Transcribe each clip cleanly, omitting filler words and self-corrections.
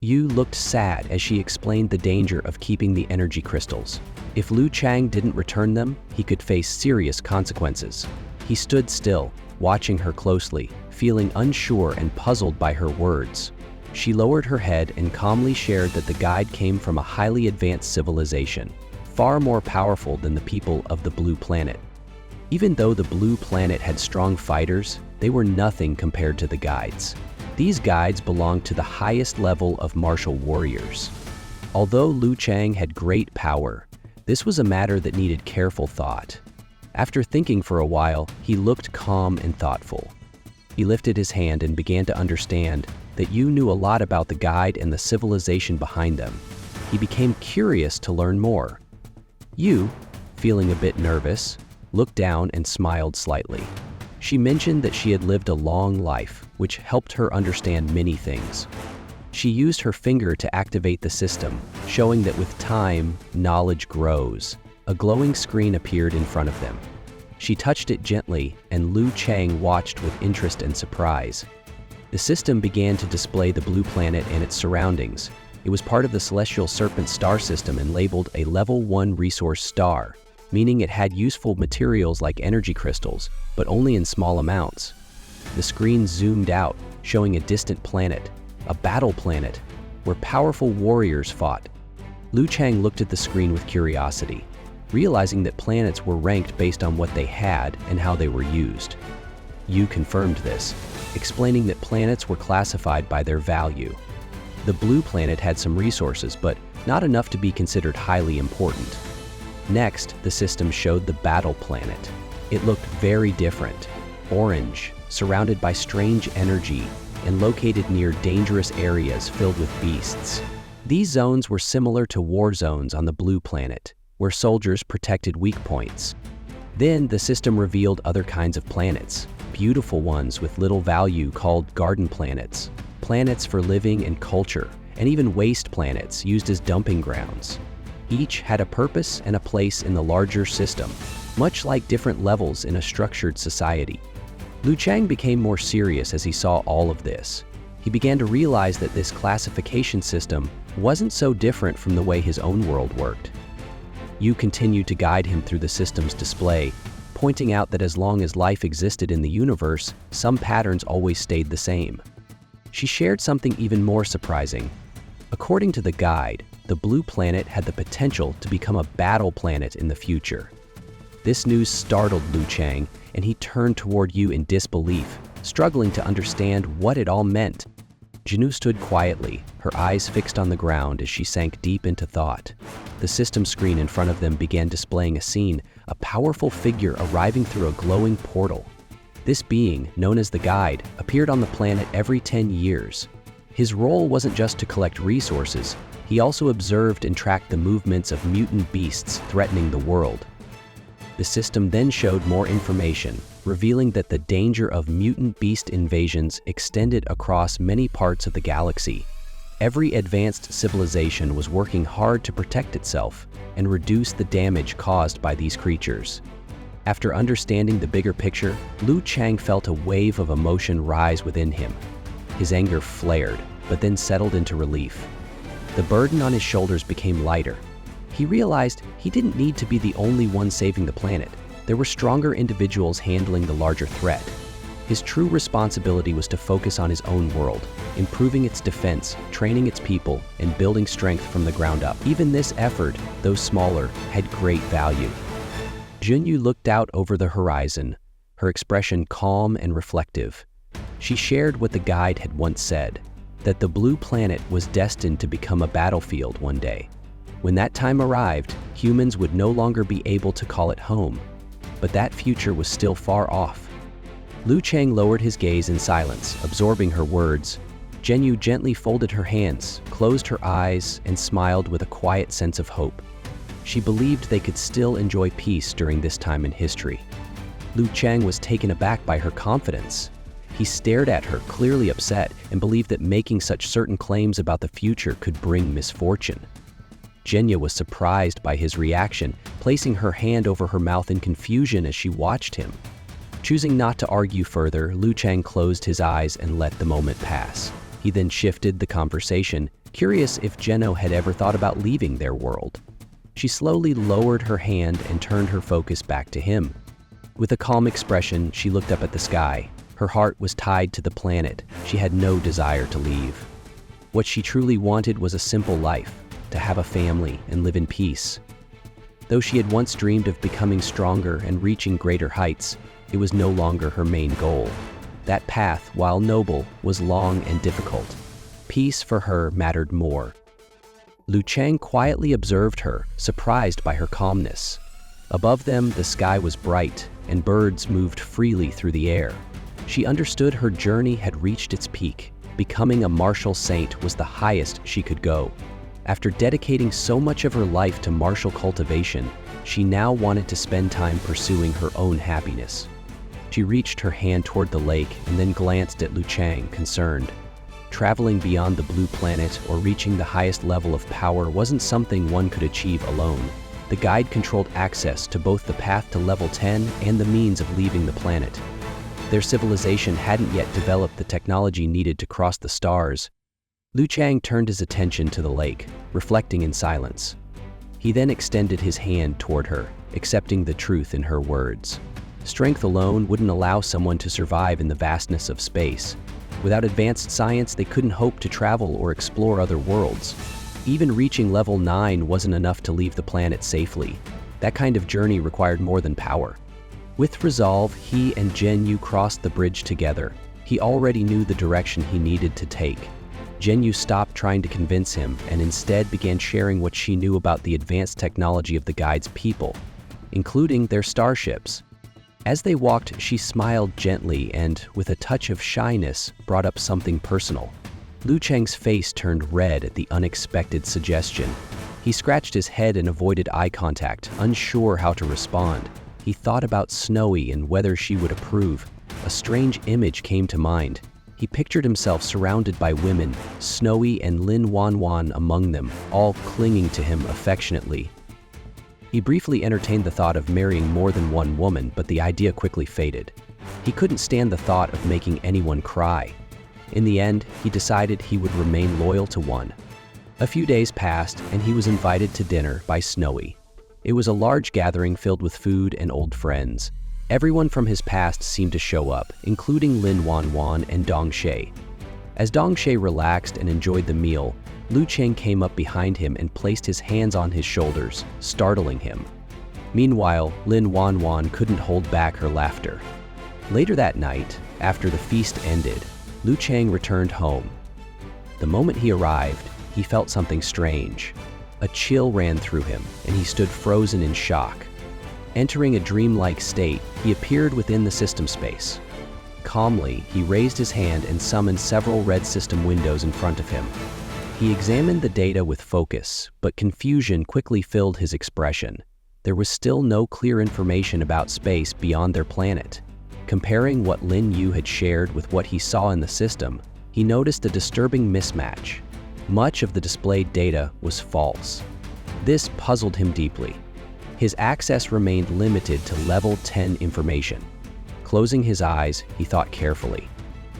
Yu looked sad as she explained the danger of keeping the energy crystals. If Lu Chang didn't return them, he could face serious consequences. He stood still, watching her closely, feeling unsure and puzzled by her words. She lowered her head and calmly shared that the guide came from a highly advanced civilization, far more powerful than the people of the Blue Planet. Even though the Blue Planet had strong fighters, they were nothing compared to the guides. These guides belonged to the highest level of martial warriors. Although Lu Chang had great power, this was a matter that needed careful thought. After thinking for a while, he looked calm and thoughtful. He lifted his hand and began to understand that Yu knew a lot about the guide and the civilization behind them. He became curious to learn more. Yu, feeling a bit nervous, looked down and smiled slightly. She mentioned that she had lived a long life, which helped her understand many things. She used her finger to activate the system, showing that with time, knowledge grows. A glowing screen appeared in front of them. She touched it gently, and Lu Chang watched with interest and surprise. The system began to display the Blue Planet and its surroundings. It was part of the Celestial Serpent star system and labeled a Level 1 resource star, meaning it had useful materials like energy crystals, but only in small amounts. The screen zoomed out, showing a distant planet, a battle planet, where powerful warriors fought. Lu Chang looked at the screen with curiosity, realizing that planets were ranked based on what they had and how they were used. Yu confirmed this, explaining that planets were classified by their value. The Blue Planet had some resources, but not enough to be considered highly important. Next, the system showed the battle planet. It looked very different, orange, surrounded by strange energy, and located near dangerous areas filled with beasts. These zones were similar to war zones on the Blue Planet, where soldiers protected weak points. Then the system revealed other kinds of planets, beautiful ones with little value called garden planets, planets for living and culture, and even waste planets used as dumping grounds. Each had a purpose and a place in the larger system, much like different levels in a structured society. Lu Chang became more serious as he saw all of this. He began to realize that this classification system wasn't so different from the way his own world worked. Yu continued to guide him through the system's display, pointing out that as long as life existed in the universe, some patterns always stayed the same. She shared something even more surprising. According to the guide, the Blue Planet had the potential to become a battle planet in the future. This news startled Lu Chang, and he turned toward Yu in disbelief, struggling to understand what it all meant. Jinu stood quietly, her eyes fixed on the ground as she sank deep into thought. The system screen in front of them began displaying a scene, a powerful figure arriving through a glowing portal. This being, known as the Guide, appeared on the planet every 10 years. His role wasn't just to collect resources, he also observed and tracked the movements of mutant beasts threatening the world. The system then showed more information, revealing that the danger of mutant beast invasions extended across many parts of the galaxy. Every advanced civilization was working hard to protect itself and reduce the damage caused by these creatures. After understanding the bigger picture, Lu Chang felt a wave of emotion rise within him. His anger flared, but then settled into relief. The burden on his shoulders became lighter. He realized he didn't need to be the only one saving the planet. There were stronger individuals handling the larger threat. His true responsibility was to focus on his own world, improving its defense, training its people, and building strength from the ground up. Even this effort, though smaller, had great value. Junyu looked out over the horizon, her expression calm and reflective. She shared what the guide had once said, that the Blue Planet was destined to become a battlefield one day. When that time arrived, humans would no longer be able to call it home, but that future was still far off. Lu Chang lowered his gaze in silence, absorbing her words. Junyu gently folded her hands, closed her eyes, and smiled with a quiet sense of hope. She believed they could still enjoy peace during this time in history. Lu Chang was taken aback by her confidence. He stared at her, clearly upset, and believed that making such certain claims about the future could bring misfortune. Jenya was surprised by his reaction, placing her hand over her mouth in confusion as she watched him. Choosing not to argue further, Lu Chang closed his eyes and let the moment pass. He then shifted the conversation, curious if Jeno had ever thought about leaving their world. She slowly lowered her hand and turned her focus back to him. With a calm expression, she looked up at the sky. Her heart was tied to the planet. She had no desire to leave. What she truly wanted was a simple life, to have a family and live in peace. Though she had once dreamed of becoming stronger and reaching greater heights, it was no longer her main goal. That path, while noble, was long and difficult. Peace for her mattered more. Lu Chang quietly observed her, surprised by her calmness. Above them, the sky was bright, and birds moved freely through the air. She understood her journey had reached its peak. Becoming a martial saint was the highest she could go. After dedicating so much of her life to martial cultivation, she now wanted to spend time pursuing her own happiness. She reached her hand toward the lake and then glanced at Lu Chang, concerned. Traveling beyond the blue planet or reaching the highest level of power wasn't something one could achieve alone. The guide controlled access to both the path to level 10 and the means of leaving the planet. Their civilization hadn't yet developed the technology needed to cross the stars. Lu Chang turned his attention to the lake, reflecting in silence. He then extended his hand toward her, accepting the truth in her words. Strength alone wouldn't allow someone to survive in the vastness of space. Without advanced science, they couldn't hope to travel or explore other worlds. Even reaching level 9 wasn't enough to leave the planet safely. That kind of journey required more than power. With resolve, he and Zhenyu crossed the bridge together. He already knew the direction he needed to take. Zhenyu stopped trying to convince him and instead began sharing what she knew about the advanced technology of the guide's people, including their starships. As they walked, she smiled gently and, with a touch of shyness, brought up something personal. Lu Chang's face turned red at the unexpected suggestion. He scratched his head and avoided eye contact, unsure how to respond. He thought about Snowy and whether she would approve. A strange image came to mind. He pictured himself surrounded by women, Snowy and Lin Wanwan among them, all clinging to him affectionately. He briefly entertained the thought of marrying more than one woman, but the idea quickly faded. He couldn't stand the thought of making anyone cry. In the end, he decided he would remain loyal to one. A few days passed, and he was invited to dinner by Snowy. It was a large gathering filled with food and old friends. Everyone from his past seemed to show up, including Lin Wanwan and Dong Shay. As Dong Shay relaxed and enjoyed the meal, Lu Chang came up behind him and placed his hands on his shoulders, startling him. Meanwhile, Lin Wanwan couldn't hold back her laughter. Later that night, after the feast ended, Lu Chang returned home. The moment he arrived, he felt something strange. A chill ran through him, and he stood frozen in shock. Entering a dreamlike state, he appeared within the system space. Calmly, he raised his hand and summoned several red system windows in front of him. He examined the data with focus, but confusion quickly filled his expression. There was still no clear information about space beyond their planet. Comparing what Lin Yu had shared with what he saw in the system, he noticed a disturbing mismatch. Much of the displayed data was false. This puzzled him deeply. His access remained limited to level 10 information. Closing his eyes, he thought carefully.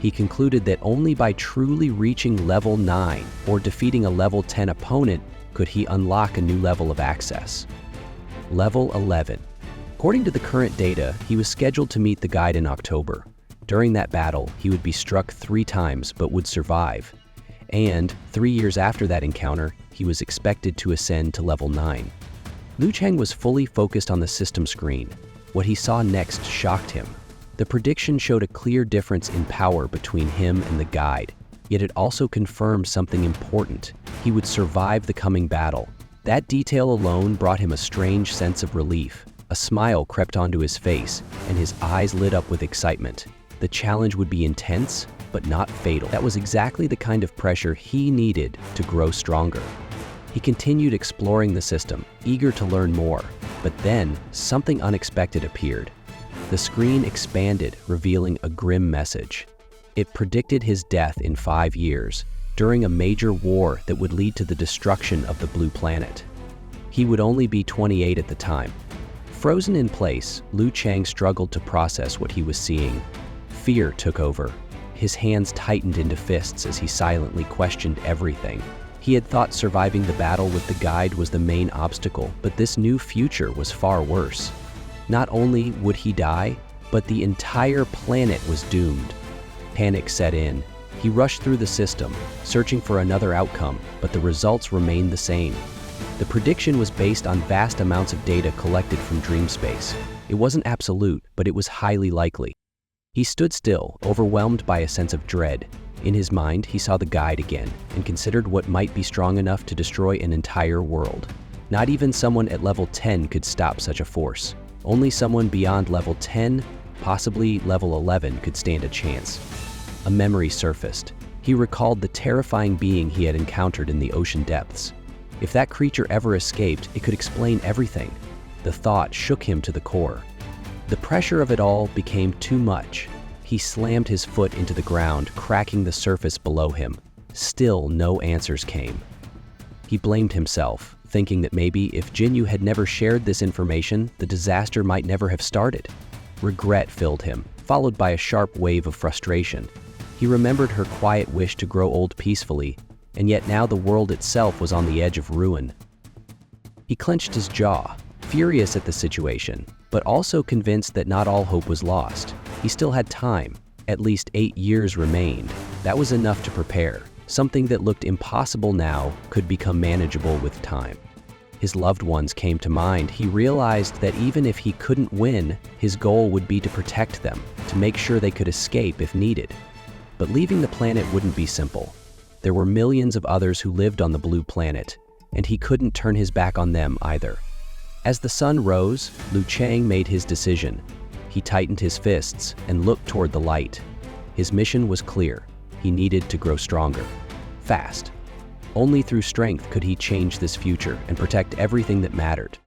He concluded that only by truly reaching level 9 or defeating a level 10 opponent could he unlock a new level of access. Level 11. According to the current data, he was scheduled to meet the guide in October. During that battle, he would be struck 3 times but would survive. And 3 years after that encounter, he was expected to ascend to level 9. Lu Chang was fully focused on the system screen. What he saw next shocked him. The prediction showed a clear difference in power between him and the guide, yet it also confirmed something important. He would survive the coming battle. That detail alone brought him a strange sense of relief. A smile crept onto his face, and his eyes lit up with excitement. The challenge would be intense, but not fatal. That was exactly the kind of pressure he needed to grow stronger. He continued exploring the system, eager to learn more, but then something unexpected appeared. The screen expanded, revealing a grim message. It predicted his death in 5 years, during a major war that would lead to the destruction of the blue planet. He would only be 28 at the time. Frozen in place, Lu Chang struggled to process what he was seeing. Fear took over. His hands tightened into fists as he silently questioned everything. He had thought surviving the battle with the guide was the main obstacle, but this new future was far worse. Not only would he die, but the entire planet was doomed. Panic set in. He rushed through the system, searching for another outcome, but the results remained the same. The prediction was based on vast amounts of data collected from dream space. It wasn't absolute, but it was highly likely. He stood still, overwhelmed by a sense of dread. In his mind, he saw the guide again and considered what might be strong enough to destroy an entire world. Not even someone at level 10 could stop such a force. Only someone beyond level 10, possibly level 11, could stand a chance. A memory surfaced. He recalled the terrifying being he had encountered in the ocean depths. If that creature ever escaped, it could explain everything. The thought shook him to the core. The pressure of it all became too much. He slammed his foot into the ground, cracking the surface below him. Still, no answers came. He blamed himself, thinking that maybe if Jinyu had never shared this information, the disaster might never have started. Regret filled him, followed by a sharp wave of frustration. He remembered her quiet wish to grow old peacefully, and yet now the world itself was on the edge of ruin. He clenched his jaw, furious at the situation, but also convinced that not all hope was lost. He still had time. At least 8 years remained. That was enough to prepare. Something that looked impossible now could become manageable with time. His loved ones came to mind. He realized that even if he couldn't win, his goal would be to protect them, to make sure they could escape if needed. But leaving the planet wouldn't be simple. There were millions of others who lived on the blue planet, and he couldn't turn his back on them either. As the sun rose, Liu Chang made his decision. He tightened his fists and looked toward the light. His mission was clear. He needed to grow stronger. Fast. Only through strength could he change this future and protect everything that mattered.